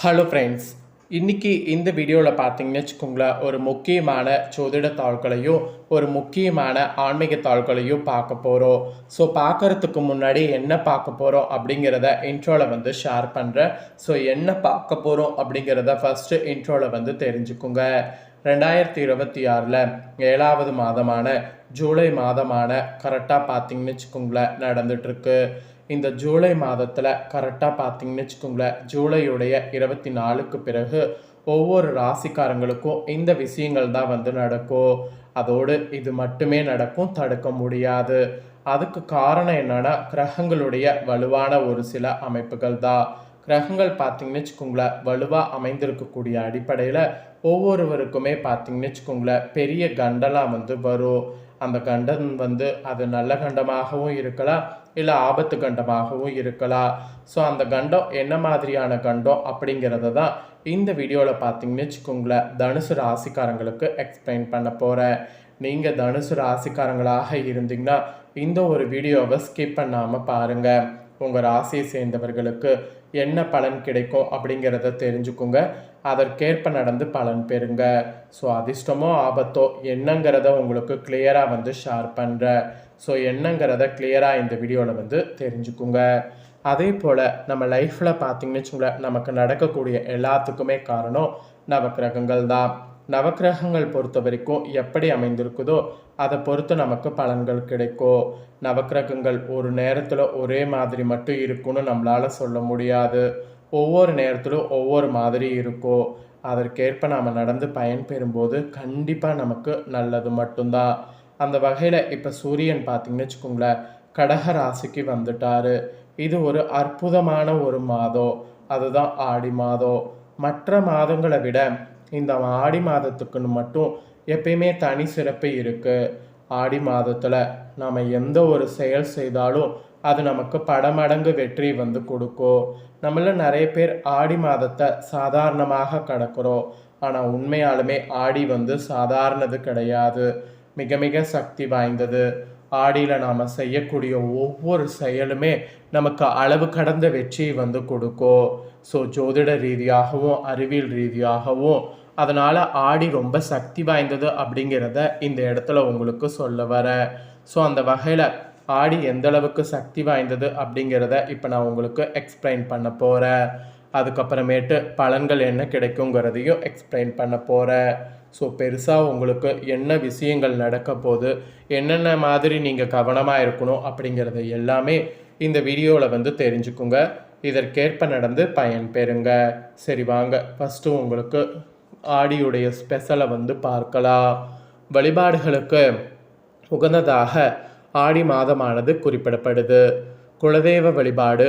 Hello friends, இன்றைக்கி இந்த வீடியோவில் பார்த்தீங்கன்னு வச்சுக்கோங்களேன், ஒரு முக்கியமான ஜோதிட தாள்களையும் ஒரு முக்கியமான ஆன்மீக தாள்களையும் பார்க்க போகிறோம். ஸோ பார்க்குறதுக்கு முன்னாடி என்ன பார்க்க போகிறோம் அப்படிங்கிறத இன்ட்ரோவில் ஷேர் பண்ணுறேன். ஸோ என்ன பார்க்க போகிறோம் அப்படிங்கிறத ஃபஸ்ட்டு இன்ட்ரோவில் தெரிஞ்சுக்குங்க. 2026 7வது மாதமான ஜூலை மாதமான கரெக்டாக பார்த்தீங்கன்னு வச்சுக்கோங்களேன் நடந்துகிட்ருக்கு. இந்த ஜூலை மாதத்தில் கரெக்டாக பார்த்தீங்கன்னு வச்சுக்கோங்களேன், ஜூலையுடைய 24க்கு பிறகு ஒவ்வொரு ராசிக்காரங்களுக்கும் இந்த விஷயங்கள் தான் நடக்கும். அதோடு இது மட்டுமே நடக்கும், தடுக்க முடியாது. அதுக்கு காரணம் என்னன்னா, கிரகங்களுடைய வலுவான ஒரு சில அமைப்புகள் தான். கிரகங்கள் பார்த்தீங்கன்னு வச்சுக்கோங்களேன், வலுவாக அமைந்திருக்கக்கூடிய அடிப்படையில் ஒவ்வொருவருக்குமே பார்த்தீங்கன்னு வச்சுக்கோங்களேன், பெரிய கண்டெல்லாம் வரும். அந்த கண்டம் அது நல்ல கண்டமாகவும் இருக்கலாம், இல்லை ஆபத்து கண்டமாகவும் இருக்கலாம். ஸோ அந்த கண்டம் என்ன மாதிரியான கண்டம் அப்படிங்கிறத தான் இந்த வீடியோவில் பார்த்தீங்கன்னு வச்சுக்கோங்களேன், தனுசு ராசிக்காரங்களுக்கு எக்ஸ்பிளைன் பண்ண போகிறேன். நீங்கள் தனுசு ராசிக்காரங்களாக இருந்தீங்கன்னா இந்த ஒரு வீடியோவை ஸ்கிப் பண்ணாமல் பாருங்கள். உங்கள் ராசியை சேர்ந்தவர்களுக்கு என்ன பலன் கிடைக்கும் அப்படிங்கிறத தெரிஞ்சுக்குங்க. அதற்கேற்ப நடந்து பலன் பெறுங்க. ஸோ அதிர்ஷ்டமோ ஆபத்தோ என்னங்கிறத உங்களுக்கு கிளியராக ஷேர் பண்ணுறேன். ஸோ என்னங்கிறத கிளியராக இந்த வீடியோவில் தெரிஞ்சுக்குங்க. அதே போல் நம்ம லைஃப்பில் பார்த்திங்கன்னு வச்சுங்களேன், நமக்கு நடக்கக்கூடிய எல்லாத்துக்குமே காரணம் நவக்கிரகங்கள் தான். நவக்கிரகங்கள் பொறுத்த வரைக்கும் எப்படி அமைந்திருக்குதோ அதை பொறுத்து நமக்கு பலன்கள் கிடைக்கும். நவக்கிரகங்கள் ஒரு நேரத்தில் ஒரே மாதிரி மட்டும் இருக்குன்னு நம்மளால் சொல்ல முடியாது. ஒவ்வொரு நேரத்திலும் ஒவ்வொரு மாதிரி இருக்கும். அதற்கேற்ப நாம் நடந்து பயன்பெறும்போது கண்டிப்பாக நமக்கு நல்லது மட்டும்தான். அந்த வகையில் இப்போ சூரியன் பார்த்திங்கன்னு வச்சுக்கோங்களேன், கடக ராசிக்கு வந்துட்டார். இது ஒரு அற்புதமான ஒரு மாதம், அதுதான் ஆடி மாதம். மற்ற மாதங்களை விட இந்த ஆடி மாதத்துக்குன்னு மட்டும் எப்பயுமே தனி சிறப்பு இருக்குது. ஆடி மாதத்தில் நாம் எந்த ஒரு செயல் செய்தாலும் அது நமக்கு படமடங்கு வெற்றி கொடுக்கும். நம்மள நிறைய பேர் ஆடி மாதத்தை சாதாரணமாக கடக்கிறோம். ஆனால் உண்மையாலுமே ஆடி சாதாரணது கிடையாது, மிக மிக சக்தி வாய்ந்தது. ஆடியில் நாம் செய்யக்கூடிய ஒவ்வொரு செயலுமே நமக்கு அளவு கடந்த வெற்றியை கொடுக்கும். ஸோ ஜோதிட ரீதியாகவும் அறிவியல் ரீதியாகவும் அதனால் ஆடி ரொம்ப சக்தி வாய்ந்தது அப்படிங்கிறத இந்த இடத்துல உங்களுக்கு சொல்ல வரேன். ஸோ அந்த வகையில் ஆடி எந்த அளவுக்கு சக்தி வாய்ந்தது அப்படிங்கிறத இப்போ நான் உங்களுக்கு எக்ஸ்பிளைன் பண்ண போகிறேன். அதுக்கப்புறமேட்டு பலன்கள் என்ன கிடைக்குங்கிறதையும் எக்ஸ்பிளைன் பண்ண போகிறேன். ஸோ பெருசாக உங்களுக்கு என்ன விஷயங்கள் நடக்க போகுது, என்னென்ன மாதிரி நீங்கள் கவனமாக இருக்கணும் அப்படிங்கிறத எல்லாமே இந்த வீடியோவில் தெரிஞ்சுக்குங்க. இதற்கேற்ப நடந்து பயன் பெறுங்க. சரி வாங்க, ஃபஸ்ட்டு உங்களுக்கு ஆடியுடைய ஸ்பெஷலை பார்க்கலாம். வழிபாடுகளுக்கு உகந்ததாக ஆடி மாதமானது குறிப்பிடப்படுது. குலதெய்வ வழிபாடு,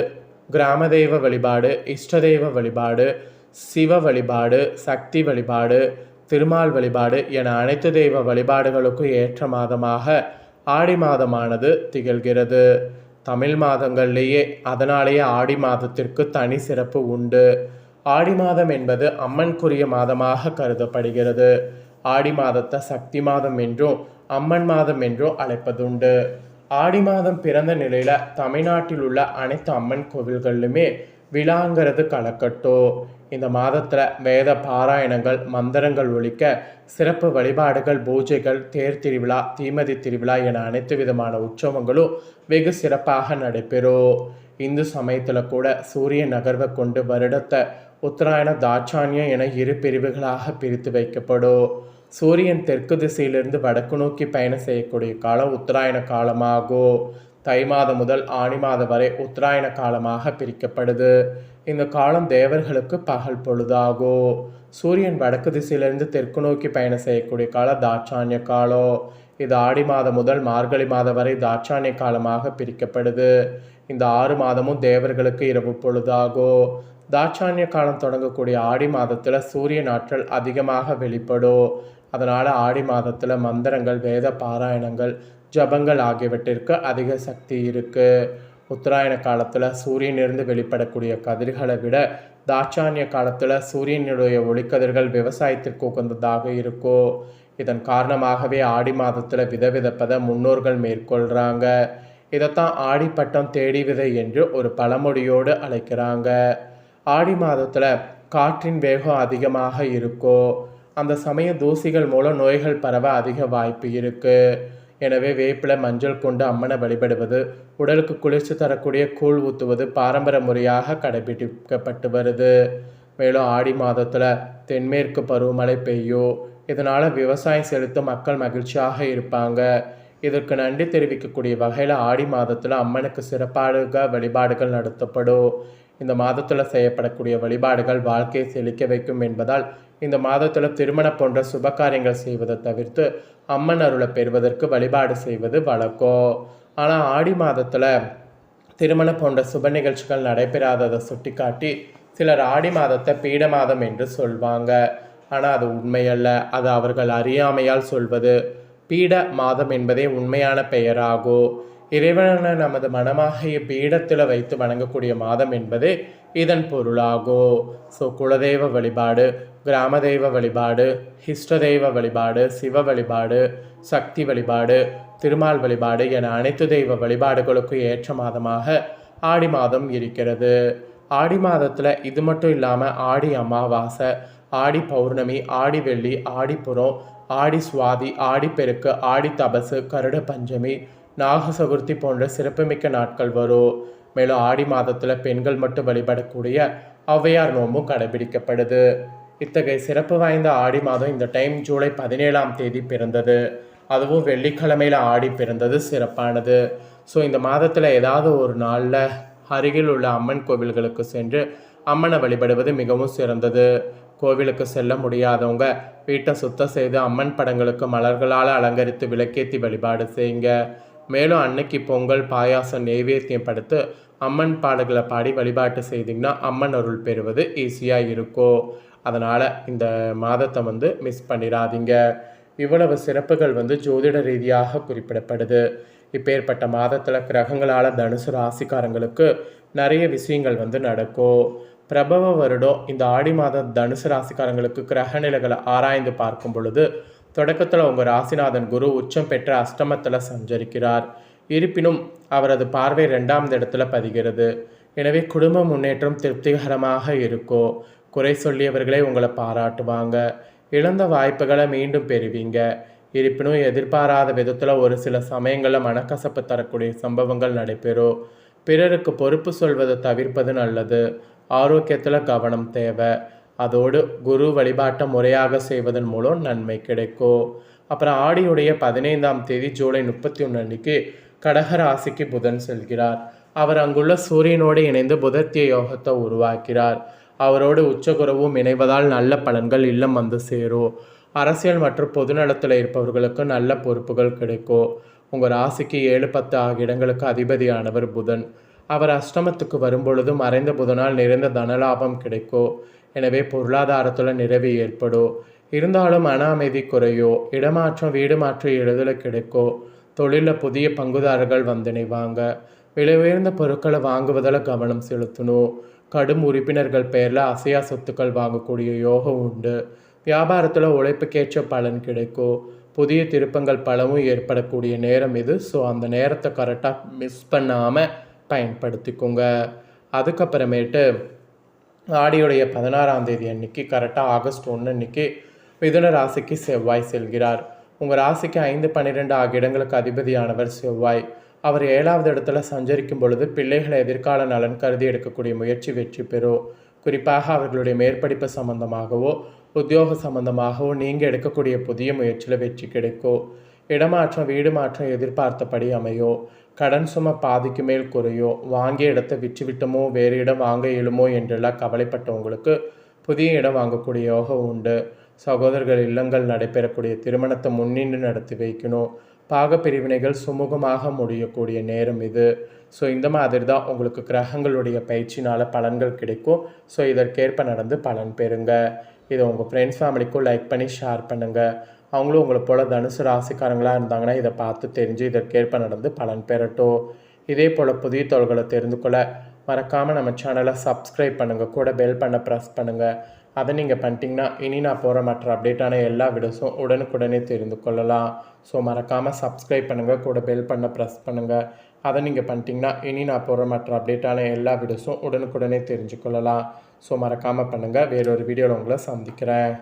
கிராமதெய்வ வழிபாடு, இஷ்டதெய்வ வழிபாடு, சிவ வழிபாடு, சக்தி வழிபாடு, திருமால் வழிபாடு என அனைத்து தெய்வ வழிபாடுகளுக்கும் ஏற்ற மாதமாக ஆடி மாதமானது திகழ்கிறது. தமிழ் மாதங்கள்லேயே அதனாலேயே ஆடி மாதத்திற்கு தனி சிறப்பு உண்டு. ஆடி மாதம் என்பது அம்மனுக்குரிய மாதமாக கருதப்படுகிறது. ஆடி மாதத்தை சக்தி மாதம் என்றும் அம்மன் மாதம் என்றும் அழைப்பதுண்டு. ஆடி மாதம் பிறந்த நிலையில் தமிழ்நாட்டில் உள்ள அனைத்து அம்மன் கோவில்களிலுமே விழாங்கிறது கலக்கட்டும். இந்த மாதத்தில் வேத பாராயணங்கள், மந்திரங்கள் ஒலிக்க, சிறப்பு வழிபாடுகள், பூஜைகள், தேர் திருவிழா, தீமதி திருவிழா என அனைத்து விதமான உற்சவங்களும் வெகு சிறப்பாக நடைபெறும். இந்து சமயத்தில் கூட சூரிய நகர்வை கொண்டு வருடத்தை உத்தராயண, தாட்சானியம் என இரு பிரிவுகளாக பிரித்து வைக்கப்படும். சூரியன் தெற்கு திசையிலிருந்து வடக்கு நோக்கி பயணம் செய்யக்கூடிய காலம் உத்தராயண காலமாகும். தை மாதம் முதல் ஆணி மாதம் வரை உத்தராயண காலமாக பிரிக்கப்படுது. இந்த காலம் தேவர்களுக்கு பகல் பொழுதாகும். சூரியன் வடக்கு திசையிலிருந்து தெற்கு நோக்கி பயணம் செய்யக்கூடிய காலம் தாட்சானிய காலம். இது ஆடி மாதம் முதல் மார்கழி மாதம் வரை தாட்சானிய காலமாக பிரிக்கப்படுது. இந்த 6 மாதமும் தேவர்களுக்கு இரவு பொழுதாகும். தாட்சானிய காலம் தொடங்கக்கூடிய ஆடி மாதத்தில் சூரியன் ஆற்றல் அதிகமாக வெளிப்படும். அதனால் ஆடி மாதத்தில் மந்திரங்கள், வேத பாராயணங்கள், ஜபங்கள் ஆகியவற்றிற்கு அதிக சக்தி இருக்குது. உத்தராயண காலத்தில் சூரியனிலிருந்து வெளிப்படக்கூடிய கதிர்களை விட தாட்சானிய காலத்தில் சூரியனுடைய ஒளிக்கதிர்கள் விவசாயத்திற்கு உகந்ததாக இருக்கும். இதன் காரணமாகவே ஆடி மாதத்தில் விதவிதப்பதை முன்னோர்கள் மேற்கொள்கிறாங்க. இதைத்தான் ஆடிப்பட்டம் தேடி விதை என்று ஒரு பழமொழியோடு அழைக்கிறாங்க. ஆடி மாதத்தில் காற்றின் வேகம் அதிகமாக இருக்கோ அந்த சமயம் தூசிகள் மூலம் நோய்கள் பரவ அதிக வாய்ப்பு இருக்குது. எனவே வேப்பிலை மஞ்சள் கொண்டு அம்மனை வழிபடுவது, உடலுக்கு குளிர்ச்சி தரக்கூடிய கூழ் ஊற்றுவது பாரம்பரிய முறையாக கடைபிடிக்கப்பட்டு வருது. மேலும் ஆடி மாதத்தில் தென்மேற்கு பருவமழை பெய்யும். இதனால் விவசாயம் செலுத்த மக்கள் மகிழ்ச்சியாக இருப்பாங்க. இதற்கு நன்றி தெரிவிக்கக்கூடிய வகையில் ஆடி மாதத்தில் அம்மனுக்கு சிறப்பாக வழிபாடுகள் நடத்தப்படும். இந்த மாதத்தில் செய்யப்படக்கூடிய வழிபாடுகள் வாழ்க்கையை செழிக்க வைக்கும் என்பதால் இந்த மாதத்தில் திருமணம் போன்ற சுபகாரியங்கள் செய்வதை தவிர்த்து அம்மன் அருளை பெறுவதற்கு வழிபாடு செய்வது வழக்கம். ஆனால் ஆடி மாதத்தில் திருமணம் போன்ற சுப நிகழ்ச்சிகள் நடைபெறாததை சுட்டிக்காட்டி சிலர் ஆடி மாதத்தை பீட மாதம் என்று சொல்வாங்க. ஆனால் அது உண்மையல்ல, அது அவர்கள் அறியாமையால் சொல்வது. பீட மாதம் என்பதே உண்மையான பெயராகும். இறைவனை நமது மனமாகிய பீடத்தில் வைத்து வணங்கக்கூடிய மாதம் என்பது இதன் பொருளாகும். ஸோ குலதெய்வ வழிபாடு, கிராம தெய்வ வழிபாடு, இஷ்ட தெய்வ வழிபாடு, சிவ வழிபாடு, சக்தி வழிபாடு, திருமால் வழிபாடு என அனைத்து தெய்வ வழிபாடுகளுக்கும் ஏற்ற மாதமாக ஆடி மாதம் இருக்கிறது. ஆடி மாதத்தில் இது மட்டும் இல்லாமல் ஆடி அமாவாசை, ஆடி பௌர்ணமி, ஆடி வெள்ளி, ஆடிப்புறம், ஆடி சுவாதி, ஆடி பெருக்கு, ஆடி தபசு, கருட பஞ்சமி, நாக சதுர்த்தி போன்ற சிறப்புமிக்க நாட்கள் வரும். மேலும் ஆடி மாதத்தில் பெண்கள் மட்டும் வழிபடக்கூடிய ஔவையார் நோம்பும் கடைபிடிக்கப்படுது. இத்தகைய சிறப்பு வாய்ந்த ஆடி மாதம் இந்த டைம் ஜூலை 17ஆம் தேதி பிறந்தது. அதுவும் வெள்ளிக்கிழமையில் ஆடி பிறந்தது சிறப்பானது. ஸோ இந்த மாதத்தில் ஏதாவது ஒரு நாளில் அருகில் உள்ள அம்மன் கோவில்களுக்கு சென்று அம்மனை வழிபடுவது மிகவும் சிறந்தது. கோவிலுக்கு செல்ல முடியாதவங்க வீட்டை சுத்தம் செய்து அம்மன் படங்களுக்கு மலர்களால் அலங்கரித்து விளக்கேற்றி வழிபாடு செய்யுங்க. மேலும் அன்னைக்கு பொங்கல், பாயாசம், நெய்வேத்தியம் படுத்து அம்மன் பாடல்களை பாடி வழிபாட்டு செய்திங்கன்னா அம்மன் அருள் பெறுவது ஈஸியாக இருக்கும். அதனால் இந்த மாதத்தை மிஸ் பண்ணிடாதீங்க. இவ்வளவு சிறப்புகள் ஜோதிட ரீதியாக குறிப்பிடப்படுது. இப்பேற்பட்ட மாதத்தில் கிரகங்களால் தனுசு ராசிக்காரங்களுக்கு நிறைய விஷயங்கள் நடக்கும். பிரபவ வருடம் இந்த ஆடி மாதம் தனுசு ராசிக்காரங்களுக்கு கிரக நிலைகளை ஆராய்ந்து பார்க்கும் பொழுது தொடக்கத்தில் உங்கள் ராசிநாதன் குரு உச்சம் பெற்ற அஷ்டமத்தில் சஞ்சரிக்கிறார். இருப்பினும் அவரது பார்வை 2ஆம் இடத்துல பதிகிறது. எனவே குடும்ப முன்னேற்றம் திருப்திகரமாக இருக்கும். குறை சொல்லியவர்களே உங்களை பாராட்டுவாங்க. இழந்த வாய்ப்புகளை மீண்டும் பெறுவீங்க. இருப்பினும் எதிர்பாராத விதத்தில் ஒரு சில சமயங்களில் மனக்கசப்பு தரக்கூடிய சம்பவங்கள் நடைபெறும். பிறருக்கு பொறுப்பு சொல்வதை தவிர்ப்பது நல்லது. ஆரோக்கியத்தில் கவனம் தேவை. அதோடு குரு வழிபாட்டை முறையாக செய்வதன் மூலம் நன்மை கிடைக்கும். அப்புறம் ஆடியுடைய 15ஆம் தேதி ஜூலை 31 அன்னைக்கு கடக ராசிக்கு புதன் செல்கிறார். அவர் அங்குள்ள சூரியனோடு இணைந்து புதத்திய யோகத்தை உருவாக்கிறார். அவரோடு உச்சகுருவும் இணைவதால் நல்ல பலன்கள் இல்லம் சேரும். அரசியல் மற்றும் பொதுநலத்தில் இருப்பவர்களுக்கு நல்ல பொறுப்புகள் கிடைக்கும். உங்கள் ராசிக்கு 7, 10 ஆகிய இடங்களுக்கு அதிபதியானவர் புதன். அவர் அஷ்டமத்துக்கு வரும்பொழுது மறைந்த புதனால் நிறைந்த தனலாபம் கிடைக்கும். எனவே பொருளாதாரத்தில் நிறைவு ஏற்படும். இருந்தாலும் மன அமைதி குறையோ, இடமாற்றம், வீடு மாற்றம் எளிதில் கிடைக்கும். தொழிலில் புதிய பங்குதாரர்கள் இணைவாங்க. விலை உயர்ந்த பொருட்களை வாங்குவதில் கவனம் செலுத்தணும். கடும் உறுப்பினர்கள் பெயரில் அசையா சொத்துக்கள் வாங்கக்கூடிய யோகம் உண்டு. வியாபாரத்தில் உழைப்புக்கேற்ற பலன் கிடைக்கும். புதிய திருப்பங்கள் பலவும் ஏற்படக்கூடிய நேரம் இது. ஸோ அந்த நேரத்தை கரெக்டாக மிஸ் பண்ணாமல் பயன்படுத்திக்கோங்க. அதுக்கப்புறமேட்டு ஆடியுடைய 16ஆம் தேதி அன்னைக்கு கரெக்டாக ஆகஸ்ட் 1 அன்னைக்கு மிதுன ராசிக்கு செவ்வாய் செல்கிறார். உங்கள் ராசிக்கு 5, 12 ஆகிய இடங்களுக்கு அதிபதியானவர் செவ்வாய். அவர் 7ஆவது இடத்துல சஞ்சரிக்கும் பொழுது பிள்ளைகளை எதிர்கால நலன் கருதி எடுக்கக்கூடிய முயற்சி வெற்றி பெறும். குறிப்பாக அவர்களுடைய மேற்படிப்பு சம்பந்தமாகவோ உத்தியோக சம்பந்தமாகவோ நீங்கள் எடுக்கக்கூடிய புதிய முயற்சியில் வெற்றி கிடைக்கும். இடமாற்றம், வீடு மாற்றம் எதிர்பார்த்தபடி அமையும். கடன் சுமை பாதிக்கு மேல் குறையும். வாங்கிய இடத்தை விற்றுவிட்டோமோ வேறு இடம் வாங்க இயலுமோ என்றெல்லாம் கவலைப்பட்டவங்களுக்கு புதிய இடம் வாங்கக்கூடிய யோகம் உண்டு. சகோதரர்கள் இல்லங்கள் நடைபெறக்கூடிய திருமணத்தை முன்னின்று நடத்தி வைக்கணும். பாகப்பிரிவினைகள் சுமூகமாக முடியக்கூடிய நேரம் இது. ஸோ இந்த மாதிரி தான் உங்களுக்கு கிரகங்களுடைய பயிற்சினால் பலன்கள் கிடைக்கும். ஸோ இதற்கேற்ப நடந்து பலன் பெறுங்க. இதை உங்கள் ஃப்ரெண்ட்ஸ் ஃபேமிலிக்கும் லைக் பண்ணி ஷேர் பண்ணுங்கள். அவங்களும் உங்களை போல் தனுசு ராசிக்காரங்களாக இருந்தாங்கன்னா இதை பார்த்து தெரிஞ்சு இதற்கேற்ப நடந்து பலன் பெறட்டும். இதே போல் புதிய தொழில்களை தெரிந்து கொள்ள மறக்காமல் நம்ம சேனலை சப்ஸ்கிரைப் பண்ணுங்கள். கூட பெல் பண்ண ப்ரெஸ் பண்ணுங்கள். அதை நீங்கள் பண்ணிட்டீங்கன்னா இனி நான் போகிற மற்ற அப்டேட்டான எல்லா வீடியோஸும் உடனுக்குடனே தெரிந்து கொள்ளலாம். ஸோ மறக்காமல் சப்ஸ்கிரைப் பண்ணுங்கள். கூட பெல் பண்ண ப்ரெஸ் பண்ணுங்கள். அதை நீங்கள் பண்ணிட்டீங்கன்னா இனி நான் போகிற மற்ற அப்டேட்டான எல்லா வீடியோஸும் உடனுக்குடனே தெரிஞ்சு கொள்ளலாம். ஸோ மறக்காமல் பண்ணுங்கள். வேறொரு வீடியோவில் உங்களை சந்திக்கிறேன்.